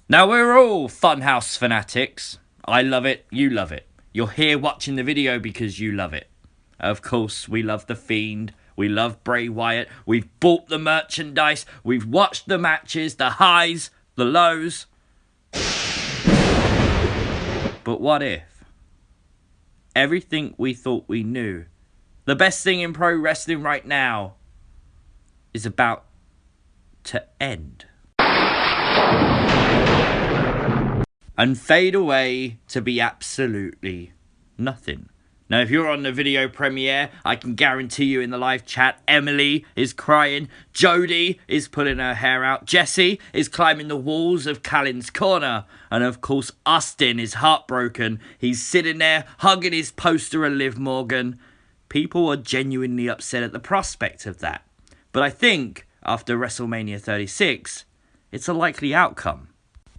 Now we're all Funhouse fanatics. I love it, you love it. You're here watching the video because you love it. Of course, we love The Fiend. We love Bray Wyatt. We've bought the merchandise. We've watched the matches, the highs, the lows. But what if everything we thought we knew, the best thing in pro wrestling right now, is about to end? And fade away to be absolutely nothing. Now, if you're on the video premiere, I can guarantee you in the live chat, Emily is crying, Jodie is pulling her hair out, Jesse is climbing the walls of Callan's corner, and of course, Austin is heartbroken. He's sitting there, hugging his poster of Liv Morgan. People are genuinely upset at the prospect of that. But I think, after WrestleMania 36, it's a likely outcome.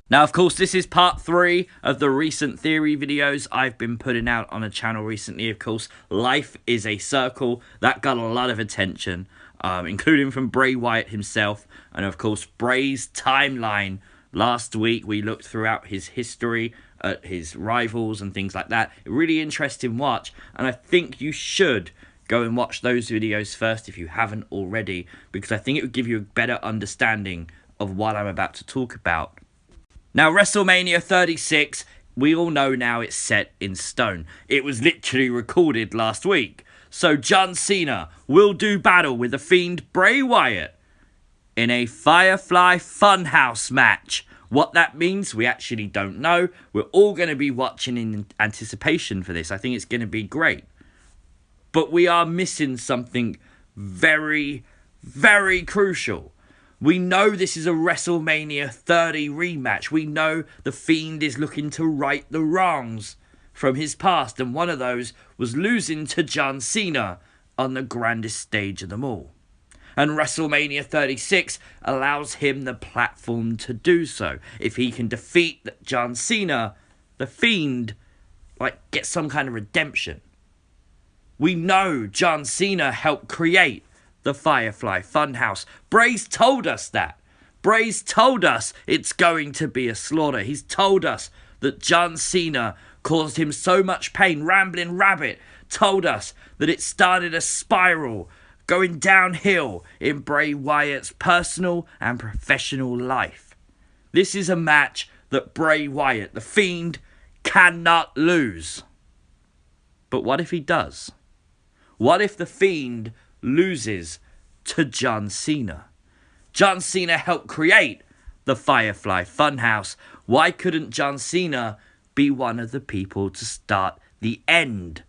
Now, of course, this is part 3 of the recent theory videos I've been putting out on the channel recently. Of course, Life is a Circle. That got a lot of attention, including from Bray Wyatt himself. And, of course, Bray's timeline. Last week, we looked throughout his history at his rivals and things like that. A really interesting watch. And I think you should go and watch those videos first if you haven't already, because I think it would give you a better understanding of what I'm about to talk about. Now, WrestleMania 36, we all know now it's set in stone. It was literally recorded last week. So John Cena will do battle with the Fiend Bray Wyatt in a Firefly Funhouse match. What that means, we actually don't know. We're all going to be watching in anticipation for this. I think it's going to be great. But we are missing something very, very crucial. We know this is a WrestleMania 30 rematch. We know the Fiend is looking to right the wrongs from his past. And one of those was losing to John Cena on the grandest stage of them all. And WrestleMania 36 allows him the platform to do so. If he can defeat John Cena, the Fiend gets some kind of redemption. We know John Cena helped create the Firefly Funhouse. Bray's told us that. Bray's told us it's going to be a slaughter. He's told us that John Cena caused him so much pain. Rambling Rabbit told us that it started a spiral going downhill in Bray Wyatt's personal and professional life. This is a match that Bray Wyatt, the Fiend, cannot lose. But what if he does? What if the Fiend loses to John Cena? John Cena helped create the Firefly Funhouse. Why couldn't John Cena be one of the people to start the end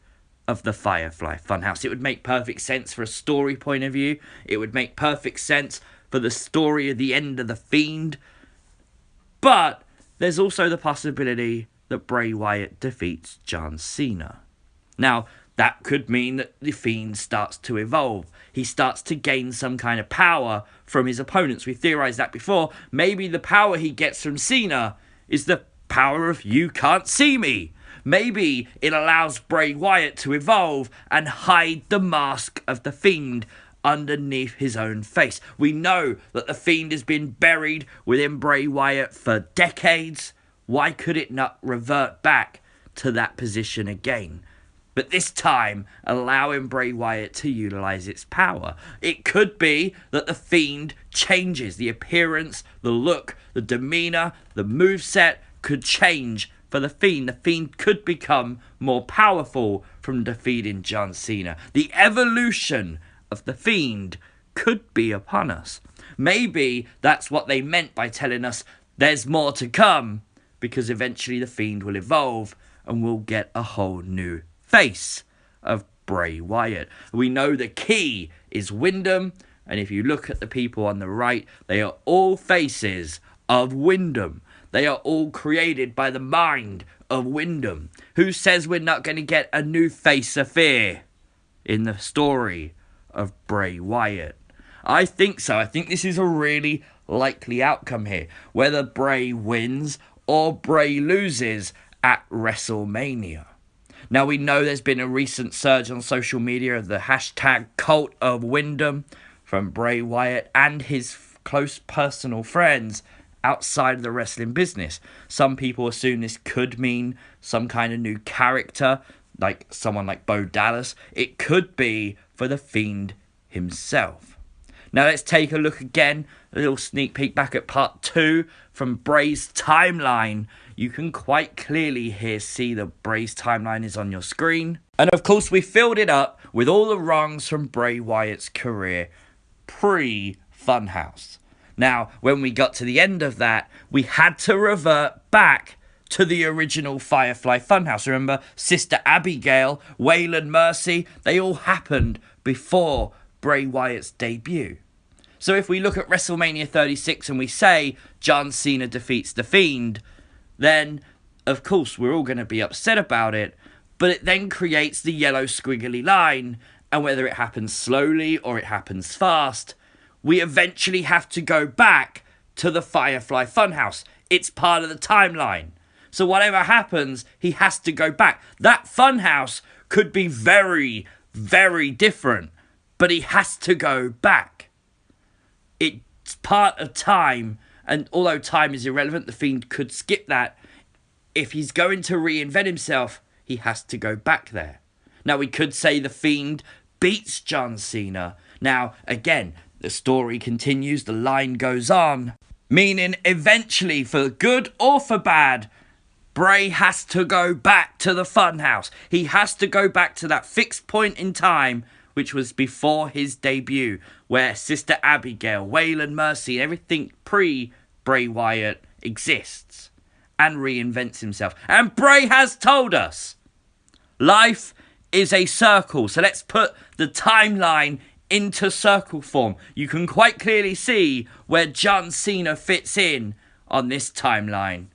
of the Firefly Funhouse? It would make perfect sense for a story point of view. It would make perfect sense for the story of the end of the Fiend. But there's also the possibility that Bray Wyatt defeats John Cena. Now, that could mean that the Fiend starts to evolve. He starts to gain some kind of power from his opponents. We theorized that before. Maybe the power he gets from Cena is the power of "you can't see me." Maybe it allows Bray Wyatt to evolve and hide the mask of the Fiend underneath his own face. We know that the Fiend has been buried within Bray Wyatt for decades. Why could it not revert back to that position again? But this time, allowing Bray Wyatt to utilize its power. It could be that the Fiend changes. The appearance, the look, the demeanor, the moveset could change for the Fiend. The Fiend could become more powerful from defeating John Cena. The evolution of the Fiend could be upon us. Maybe that's what they meant by telling us there's more to come, because eventually the Fiend will evolve and we'll get a whole new face of Bray Wyatt. We know the key is Wyndham, and if you look at the people on the right, they are all faces of Wyndham. They are all created by the mind of Wyndham. Who says we're not going to get a new face of fear in the story of Bray Wyatt? I think so. I think this is a really likely outcome here. Whether Bray wins or Bray loses at WrestleMania. Now, we know there's been a recent surge on social media of the hashtag cult of Wyndham from Bray Wyatt and his close personal friends outside of the wrestling business. Some people assume this could mean some kind of new character, like someone like Bo Dallas. It could be for the Fiend himself. Now let's take a look again, a little sneak peek back at part 2 from Bray's timeline. You can quite clearly here see that Bray's timeline is on your screen. And of course we filled it up with all the wrongs from Bray Wyatt's career pre-Funhouse. Now, when we got to the end of that, we had to revert back to the original Firefly Funhouse. Remember, Sister Abigail, Waylon Mercy, they all happened before Bray Wyatt's debut. So if we look at WrestleMania 36 and we say John Cena defeats The Fiend, then of course we're all going to be upset about it, but it then creates the yellow squiggly line, and whether it happens slowly or it happens fast, we eventually have to go back to the Firefly Funhouse. It's part of the timeline. So whatever happens, he has to go back. That Funhouse could be very, very different, but he has to go back. It's part of time, and although time is irrelevant, the Fiend could skip that. If he's going to reinvent himself, he has to go back there. Now, we could say the Fiend beats John Cena. Now, again, the story continues, the line goes on, meaning eventually, for good or for bad, Bray has to go back to the Funhouse. He has to go back to that fixed point in time, which was before his debut, where Sister Abigail, Waylon Mercy, everything pre-Bray Wyatt exists, and reinvents himself. And Bray has told us, life is a circle. So let's put the timeline into circle form. You can quite clearly see where John Cena fits in on this timeline.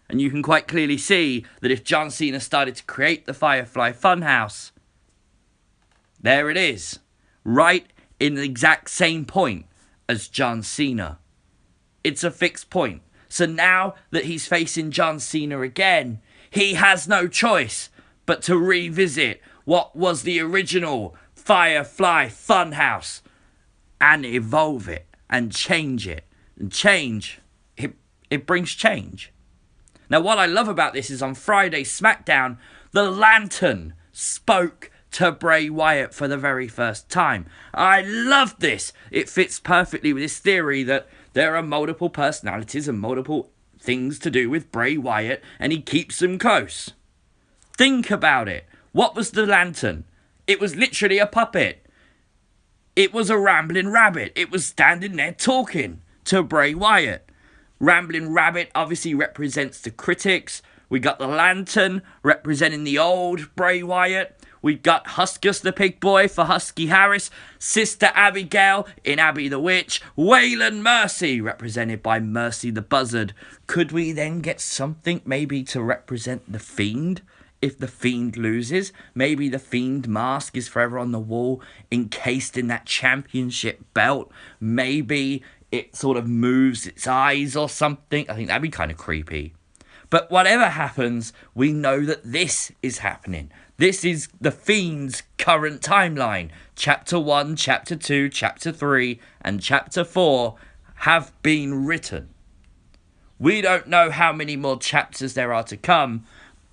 And you can quite clearly see that if John Cena started to create the Firefly Funhouse, there it is, right in the exact same point as John Cena. It's a fixed point. So now that he's facing John Cena again, he has no choice but to revisit what was the original Firefly Funhouse and evolve it and change it. And change, it brings change. Now, what I love about this is on Friday's SmackDown, the Lantern spoke to Bray Wyatt for the very first time. I love this. It fits perfectly with this theory that there are multiple personalities and multiple things to do with Bray Wyatt, and he keeps them close. Think about it. What was the Lantern? It was literally a puppet. It was a rambling rabbit. It was standing there talking to Bray Wyatt. Rambling Rabbit obviously represents the critics. We got the Lantern representing the old Bray Wyatt. We got Huskus the Pig Boy for Husky Harris. Sister Abigail in Abby the Witch. Waylon Mercy represented by Mercy the Buzzard. Could we then get something maybe to represent the Fiend? If the Fiend loses, maybe the Fiend mask is forever on the wall, encased in that championship belt. Maybe it sort of moves its eyes or something. I think that'd be kind of creepy. But whatever happens, we know that this is happening. This is the Fiend's current timeline. Chapter 1, Chapter 2, Chapter 3, and Chapter 4 have been written. We don't know how many more chapters there are to come,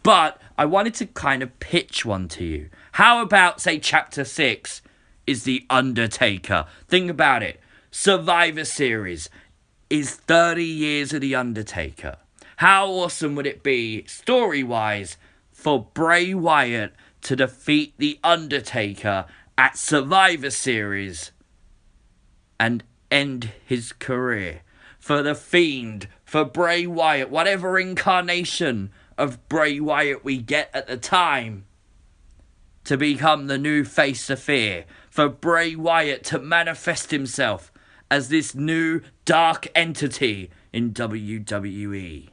but I wanted to kind of pitch one to you. How about, say, Chapter 6 is The Undertaker? Think about it. Survivor Series is 30 years of The Undertaker. How awesome would it be, story-wise, for Bray Wyatt to defeat The Undertaker at Survivor Series and end his career? For the Fiend, for Bray Wyatt, whatever incarnation of Bray Wyatt we get at the time, to become the new face of fear. For Bray Wyatt to manifest himself as this new dark entity in WWE.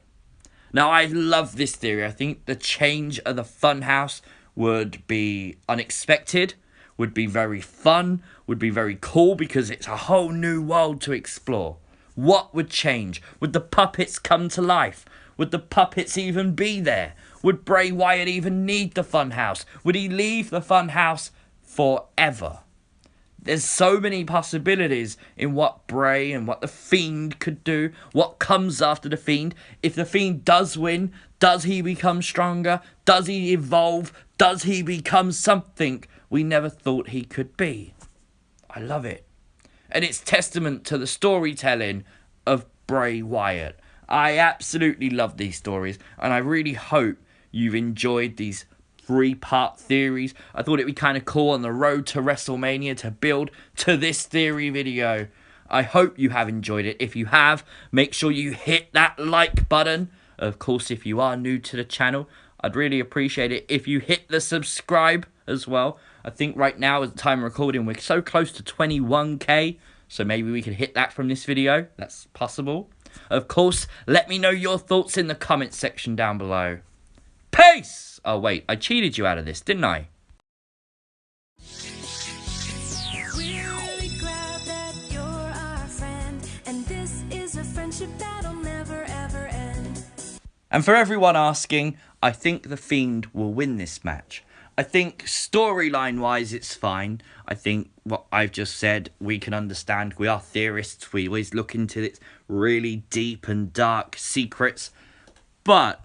Now, I love this theory. I think the change of the Funhouse would be unexpected, would be very fun, would be very cool because it's a whole new world to explore. What would change? Would the puppets come to life? Would the puppets even be there? Would Bray Wyatt even need the Funhouse? Would he leave the Funhouse forever? There's so many possibilities in what Bray and what the Fiend could do, what comes after the Fiend. If the Fiend does win, does he become stronger? Does he evolve? Does he become something we never thought he could be? I love it. And it's testament to the storytelling of Bray Wyatt. I absolutely love these stories, and I really hope you've enjoyed these 3-part theories. I thought it'd be kind of cool on the road to WrestleMania to build to this theory video. I hope you have enjoyed it. If you have, make sure you hit that like button. Of course, if you are new to the channel, I'd really appreciate it if you hit the subscribe as well. I think right now, at the time of recording, we're so close to 21k, so maybe we could hit that from this video. That's possible. Of course, let me know your thoughts in the comment section down below. Peace! Oh wait, I cheated you out of this, didn't I? Really glad that you're our friend, and this is a friendship that'll never ever end. And for everyone asking, I think the Fiend will win this match. I think storyline wise it's fine. I think what I've just said we can understand. We are theorists. We always look into its really deep and dark secrets. But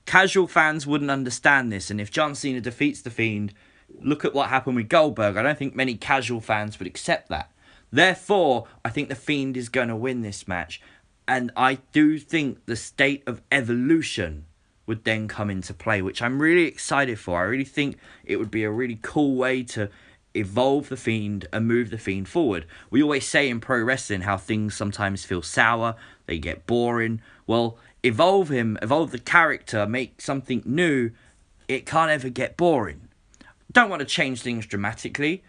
casual fans wouldn't understand this. And if John Cena defeats the Fiend, look at what happened with Goldberg. I don't think many casual fans would accept that. Therefore, I think the Fiend is going to win this match. And I do think the state of evolution would then come into play, which I'm really excited for. I really think it would be a really cool way to evolve the Fiend and move the Fiend forward. We always say in pro wrestling how things sometimes feel sour, they get boring. Well, evolve him, evolve the character, make something new, it can't ever get boring. Don't want to change things dramatically,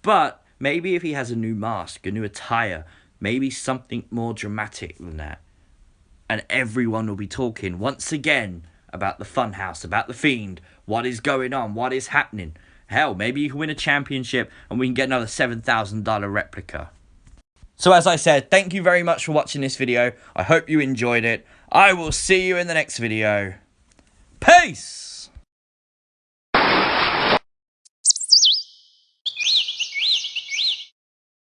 but maybe if he has a new mask, a new attire, maybe something more dramatic than that, and everyone will be talking once again about the Funhouse, about the Fiend, what is going on, what is happening. Hell, maybe you can win a championship and we can get another $7,000 replica. So as I said, thank you very much for watching this video. I hope you enjoyed it. I will see you in the next video. Peace!